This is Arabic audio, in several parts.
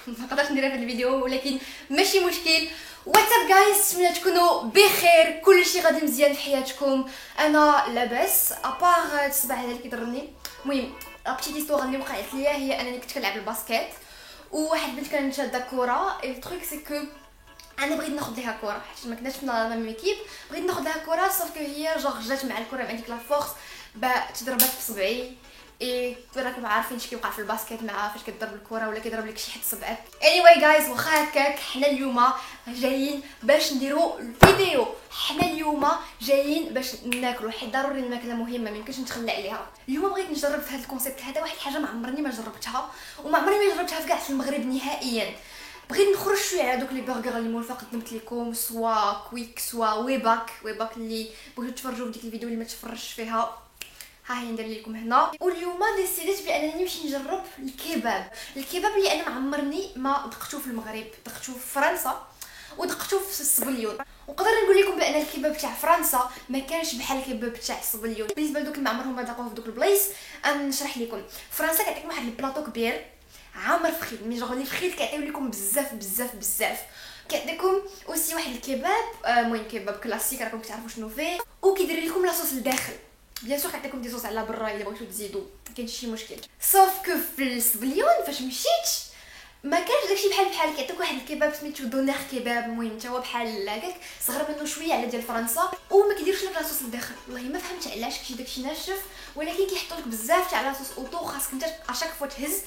نقدرش نديرها في الفيديو، ولكن ماشي مشكل. واتساب جايز، نتمنى تكونوا بخير، كلشي غادي مزيان في حياتكم. انا لاباس ابار الصباح هذا اللي كيضرني. المهم لابتيت هيستوار اللي وقعت ليا هي انني كنت كنلعب الباسكيت، وواحد البنت كانت شاده كره. التروك سي كو انا بغيت ناخذ ليها كره حيت ما كناش في لا ميم ايكيب، بغيت ناخذ لها كره صافي كو هي جوغ جات مع الكره مع ديك لا فورس تضربات في صبعي. راكم عارفين اش كيوقع في الباسكيت مع فاش كضرب الكره ولا كيضرب لك شي حد صبعك. anyway جايز، واخا هكاك حنا اليوم جايين باش نديرو الفيديو. حنا اليوم جايين باش ناكلو حيت ضروري الماكله مهمه، ميمكنش نتخلى عليها. اليوم بغيت نجرب في هذا الكونسيبت هذا واحد الحاجه ما عمرني ما جربتها، وما عمرني ما جربتها في كاع في المغرب نهائيا. بغيت نخرج شويه على دوك لي برجر اللي مولفه قدمت لكم، سوا كويك سوا ويباك اللي بغيتو تفرجوا في ديك الفيديو اللي ما تفرجش فيها، ها هي ندير لكم هنا. واليوم ديسيديت بانني نمشي نجرب الكباب اللي انا ما عمرني ما دقته في المغرب. دقته في فرنسا ودقته في الصبليون، ونقدر نقول لكم بان الكباب تاع فرنسا ما كانش بحال الكباب تاع الصبليون. بالنسبه لدوك اللي ما عمرهم ما ذاقوه في دوك البلايص، نشرح لكم. فرنسا كتعطيكم واحد البلاطو كبير عامر فخيت، مي جوغ لي فخيت كيعطيو لكم بزاف. كيعطيكم اوسي واحد الكباب، المهم كباب كلاسيك راكم كتعرفوا شنو فيه، وكيدير لكم لاصوص لداخل. بيان سور كيعطيكم دي صوص على برا الا بغيتو تزيدوا، ما كاينش شي مشكل. صوف كو في الصبليون فاش مشيت ما كانش داكشي بحال كيعطيك واحد الكباب سميتو دونير كباب، المهم حتى هو بحال هكاك، صغر منه شويه على ديال فرنسا، وما كيديرش لك لاصوص لداخل. والله ما فهمت علاش كيجي داكشي ناشف، ولكن كيحطوا لك بزاف تاع لاصوص اوطو، خاصك انت اشاك فوا تهز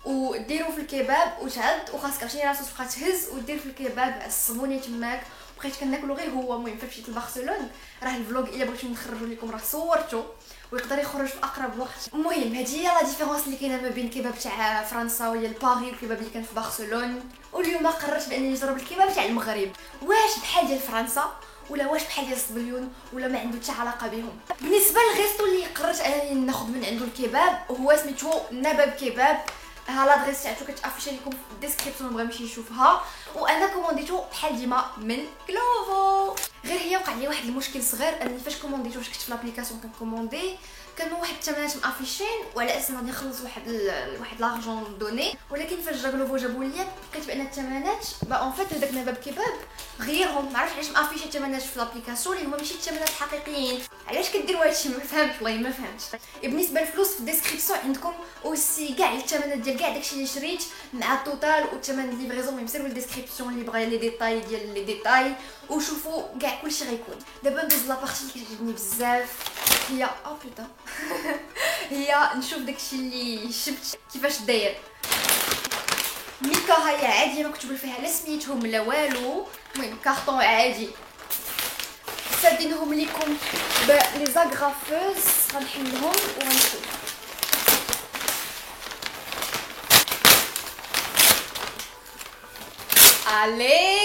وديرو في الكباب وتعد، وخاصك عشان لاصوص بقى تهز ودير في الكباب الصبوني تماك. بقيت كناكلو غير هو. المهم فمشيت لبرشلونه، راه الفلوق الا بغيتو نخرجو لكم راه صورته ويقدر يخرج في اقرب وقت. المهم هذه هي لا ديفيرونس اللي كاينه ما بين الكباب تاع فرنسا ولا باريس والكباب اللي كان في برشلونه. واليوم قررت بانني نجرب الكباب تاع المغرب، واش بحال ديال فرنسا ولا واش بحال ديال الصبليون ولا ما عنده حتى علاقه بهم. بالنسبه للغيستو اللي قررت انني ناخذ من عنده الكباب هو سميتو نباب كباب. ها لادريس تاعتو كتافيش لكم في الديسكريبسيون، بغا يمشي يشوفها. وانا كومونديتو بحال ديما من كلوفو. غير هي وقع لي واحد المشكل صغير، اني فاش كومونديتو واش كنت في لابليكاسيون كنكوموندي كانوا واحد الثمنات مافيشين، وعلى اساس غادي نخلص واحد لارجون دوني، ولكن فاش جا كلوفو جابوا لي لقيت بان الثمنات اون فيت داك نباب كباب غيرهم. ما عرفتش علاش مافيشي الثمنات في لابليكاسيون اللي هما ماشي الثمنات الحقيقيين. علاش كديروا هادشي ما فهمتش، والله ما فهمتش. بالنسبه للفلوس في الديسكريبسيون عندكم اوسي كاع الثمنات ديال كاع داكشي اللي شريت مع التوتال وثمن الليفريزون. ميم سيروا للديسكريبسيون اللي بغى لي ديتاي ديال لي ديتاي وشوفوا كاع كلشي غيكون. دابا ندوز لابارتي اللي كتعجبني بزاف، هي او بوتا هي نشوف داكشي اللي شفت كيفاش داير. ميكا هي عادي، ما كتبوا فيها لا سميتهم لا والو. المهم كارطون عادي سادينهم لكم بلي زاغرافوز. غنحلهم وغنشوف. الي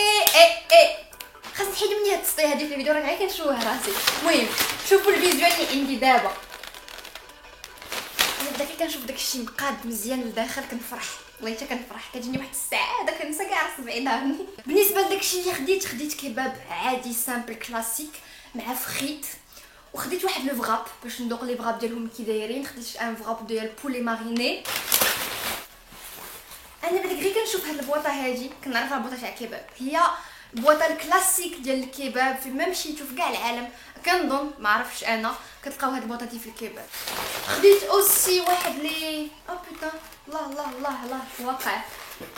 خاصني نحيد مني هاد التسطيه هادي في الفيديو، راه غير كنشوه راسي. المهم شوفوا الفيزوال اللي عندي دابا. انا بدا كنشوف داكشي مقاد مزيان لداخل كنفرح، والله حتى كنفرح، كتجيني واحد السعاده كنسى كاع راسي بعيد. بالنسبه لداكشي اللي خديت كباب عادي سامبل كلاسيك مع فخيت، وخديت واحد لو فغاب باش ندوق لي فغاب ديالهم كي دايرين. خديت ان فغاب ديال بولي ماريني. انا بعدا غير كنشوف هاد البواطه هادي كنعرف البواطه تاع الكباب، هي البواطه الكلاسيك ديال الكباب في ما مشيتو في كاع العالم كنظن، ما عرفتش انا كتلقاو هاد البواطه دي في الكباب. خديت اوسي واحد لي او بوتا الله واقع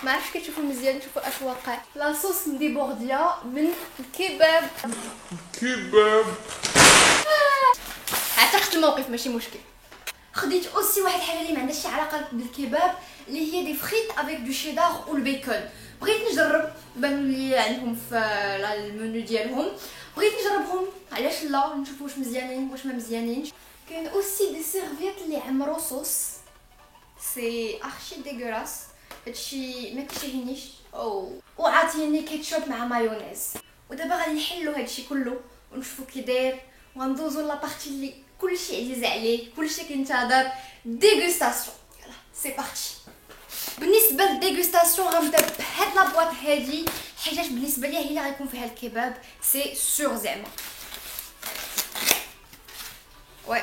ما عرفتش كتشوفوا مزيان، شوفوا اش واقع. لاصوص دي بورديا من الكباب عتقت الموقف ماشي مشكل. خديت اوسي واحد الحاجه اللي ما عندهاش شي علاقه بالكباب، اللي هي دي فريت افيك دو شيدار والبيكون. بغيت نجرب، بانوا لي عندهم في المنيو ديالهم، بغيت نجربهم علاش لا، نشوف واش مزيانين واش ما مزيانينش. كاين اوسي دي سيرفيت اللي عمرو صوص، سي ارشي ديغولاس، هادشي ما كيشهينيش. وعاطيني كيتشوب مع مايونيز. ودابا غادي نحلو هادشي كله ونشوفو كي داير، وندوزو لابارتي اللي كلشي عزيز عليه، كلشي كينتظر، ديغوستاسيون. يلا سي بارتي. بالنسبه للديغوستاسيون غنبدا بهاد لابواط هادي، حيت بالنسبه ليا هي اللي غيكون فيها الكباب سي سور زعما. وي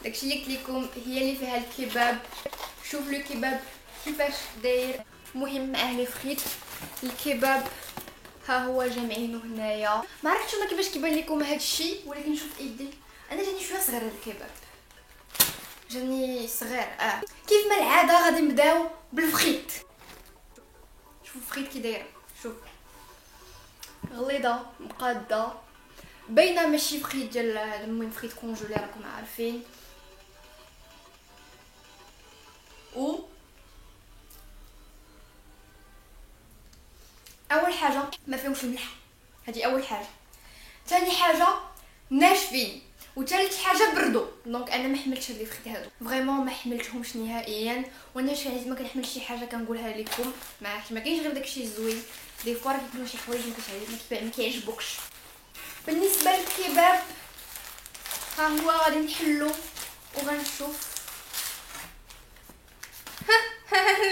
داكشي اللي قلت لكم هي اللي فيها الكباب. شوف لو كباب كيفاش داير، المهم معاه لي فريت الكباب ها هو جامعينه هنايا. ما عرفتش ما كيفاش كيبان لكم هذا الشيء، ولكن شوف ايدي انا جاني شويه صغير هذا الكباب، جاني صغير. كيف ما العاده غادي نبداو بالفخيت. شوفوا الفخيت كي دايره، شوف غليظه مقاده باينه ماشي فخيت ديال المهم فخيت كونجولي راكم عارفين. و اول حاجه ما فيهمش الملح، هذه اول حاجه. ثاني حاجه ناشفين، وثالث حاجه بردوا. دونك انا ما حملتش هاد لي فخيت هادو فريمون، ما حملتهمش نهائيا. وانا شي ما كنحملش شي حاجه كنقولها لكم، ما كاينش غير داكشي الزوين. دي فوا كيكونوا شي حوايج ما كيعجبوكش. بالنسبه للكباب ها هو غادي نحلو وغنشوف.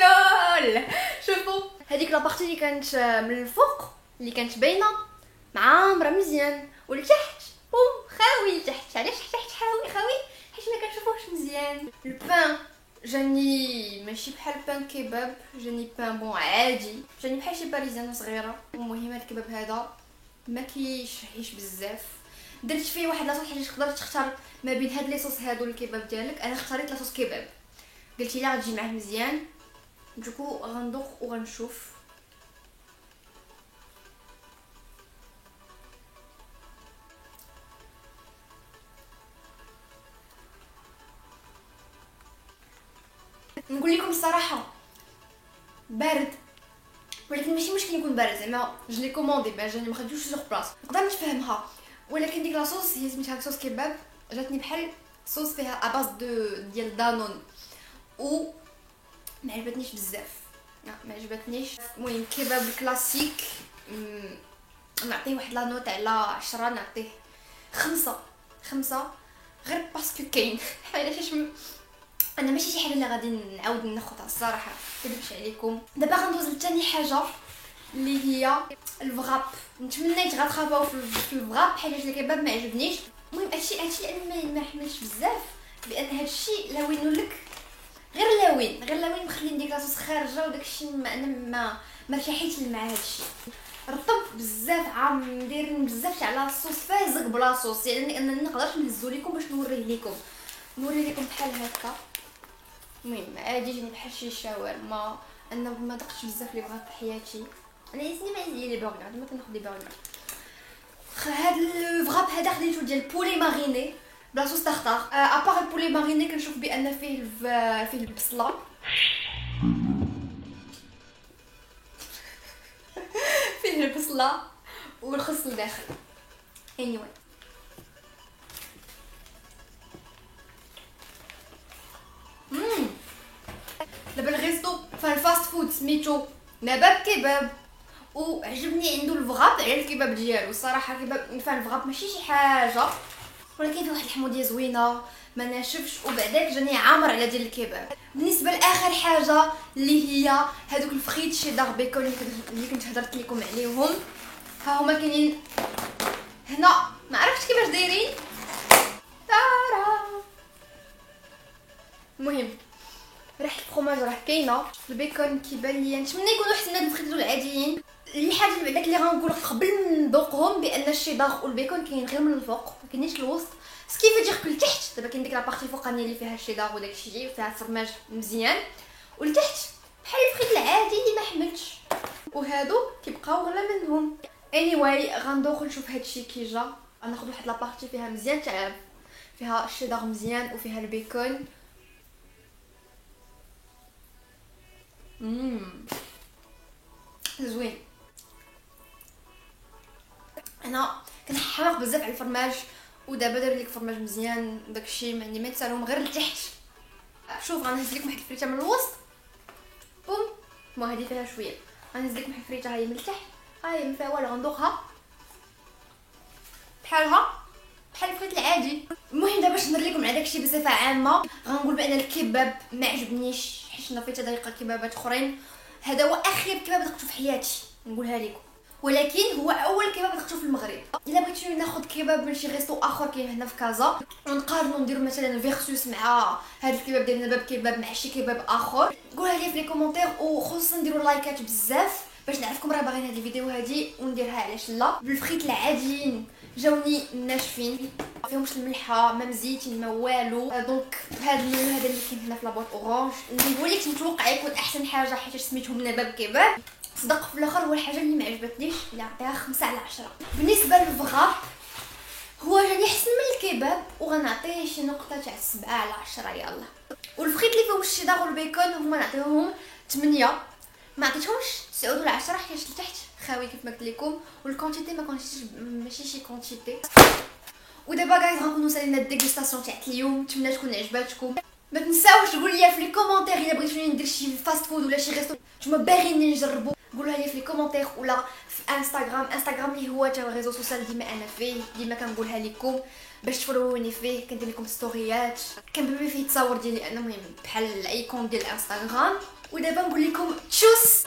لول شوفوا هذيك لابارتي اللي كانت من الفوق اللي كانت باينه معامره مزيان، والتحت خاوي. تحت علاش تحت خاوي؟ حيت ما كنشوفوش مزيان. البان جاني ماشي بحال بان كباب، جاني بان بون عادي، جاني بحال شي باريزان صغيره. المهم هاد الكباب هذا ما كيشهيش بزاف. درت فيه واحد لاصوص حيت تقدر تختار ما بين هاد لي صوص هادو الكباب ديالك. انا اختاريت لاصوص كباب، قلتي لا غتجي معاه مزيان. دوكو غندوق وغنشوف. نقول لكم الصراحه بارد، ولكن ماشي مشكل يكون بارد، زعما جو لي كوموندي ما جاني ما خديوش سوغ بلاص، نقدر نتفهمها. ولكن ديك لاصوص هي سميتها صوص كباب، جاتني بحال صوص فيها اباز ديال دانون، و ما عجبتنيش بزاف، ما عجبتنيش. المهم كباب كلاسيك نعطيه واحد لا نوت على 10، نعطيه 5 غير باسكو كاين علاش انا ماشي شي حاجه اللي غادي نعاود ناخذها الصراحه، كنبش عليكم. دابا غندوز لثاني حاجه اللي هي الفغاب. نتمنى يتغطخاو في الفغاب حيت الكباب ما عجبنيش. المهم هادشي انا ما حملش بزاف، لان هادشي لاوينو لك غير لاوين مخلين ديك لاصوص خارجه، وداكشي انا ما ارتاحيتش مع هادشي. رطب بزاف، عام مديرين بزاف على الصوص فازق بلا صوص، يعني انني نقدرش نهزو لكم باش نوري لكم بحال هكا. المهم عادي جاني بحال شي شاورما. انا ما دقتش بزاف لي بغات في حياتي، انا يسني ما يزيد لي برغر، ما كناخذ لي برغر. هاد الفغاب هذا خديتو ديال بولي ماريني بلا صوص تختار. ابار البولي ماريني كنشوف بان فيه البصله فيه البصله والخس لداخل. anyway دابا الريستو فالفاست فود سميتو نباب كباب، وعجبني عنده الفغاب على الكباب ديالو. الصراحه كباب الفغاب ماشي شي حاجه، ولكن فيه واحد الحموضيه زوينه ما ناشفش، وبعداك جاني عامر على ديال الكباب. بالنسبه لاخر حاجه اللي هي هذوك الفخيت شيدار بيكون اللي كنت هضرت لكم عليهم، ها هما كاينين هنا. ما عرفتش كيفاش دايرين. المهم ريحه الفرماج راه كاينه، البيكون كيبان ليا نتمنى يكونوا احسن من هاد الفخيتات العاديين. الحاجه اللي بعداك اللي غنقول قبل من ندوقهم بان الشيدار والبيكون كاين غير من الفوق، ما كاينش الوسط. سكيف تجي كل تحت. دابا كاين ديك لابارتي الفوقانيه اللي فيها الشيدار وداك الشيء وفيها الفرماج مزيان، والتحت بحال الفخيت العادي اللي ما حملتش، وهادو كيبقاو غلا منهم. anyway غندوق نشوف هادشي كي جا. غناخذ واحد لابارتي فيها مزيان تاع فيها الشيدار مزيان وفيها البيكون. زوين. انا كنحماق بزاف على الفرماج، ودابا دار لك فرماج مزيان داكشي ما عندي ما نسالهم غير لتحت. شوف غنهز لكم واحد الفريته من الوسط، بوم ما هذه فيها شويه، غنهز لكم واحد الفريته هاهي من التحت، هاهي ما فيها والو. غندوقها بحال الفريت العادي. المهم دابا باش نهضر لكم على داكشي بصفه عامه، غنقول بان الكباب ما عجبنيش حيت شنا فيه تذايق كبابات اخرين. هذا هو اخر كباب ذقته في حياتي نقولها لكم، ولكن هو اول كباب دقتو في المغرب. الا بغيتو ناخذ كباب من شي ريستو اخر كاين هنا في كازا ونقارنوا نديروا مثلا فيرسوس مع هذا الكباب ديالنا باب كباب مع شي كباب اخر، قولها لي في لي كومونتير، وخصوصا نديروا لايكات بزاف باش نعرفكم راه باغيين هذه الفيديو هذه ونديرها علاش لا. بالفخيت العاديين جاوني ناشفين فيهمش الملحه ما مزيتين ما والو، دونك هذا المنيو هذا اللي كاين هنا في لابوط اورانج نقول لك متوقع يكون احسن حاجه حيت سميتهم لنا باب كباب. صدق في الاخر هو الحاجه اللي ما عجبتنيش اللي نعطيها 5 على 10. بالنسبه للبغا هو جاني احسن من الكباب وغنعطيه شي نقطه تاع 7 على 10 يلا. والفخيت اللي فيهم الشيدار والبيكون هما نعطيهم 8، ما عطيتهمش 9 ولا 10 حيت لتحت خاوي كيف ما قلت لكم، والكونتيتي ما كونتيش ماشي شي كونتيتي. ودابا غايز غنكونوا سالينا الديغوستاسيون تاع اليوم، نتمنى تكون عجباتكم. ما تنساوش تقول لي في لي كومونتير الا بغيتوني ندير شي فاست فود ولا شي ريستو نتوما باغيين نجربوا، قولوها لي في لي كومونتير ولا في انستغرام اللي هو تا ريزو سوسيال ديما انا فيه، ديما كنقولها لكم باش تفولوني فيه، كندير لكم ستوريات كنبغي فيه التصاور ديالي انا، المهم بحال الايكون ديال الانستغرام. ودابا نقول لكم تشوس.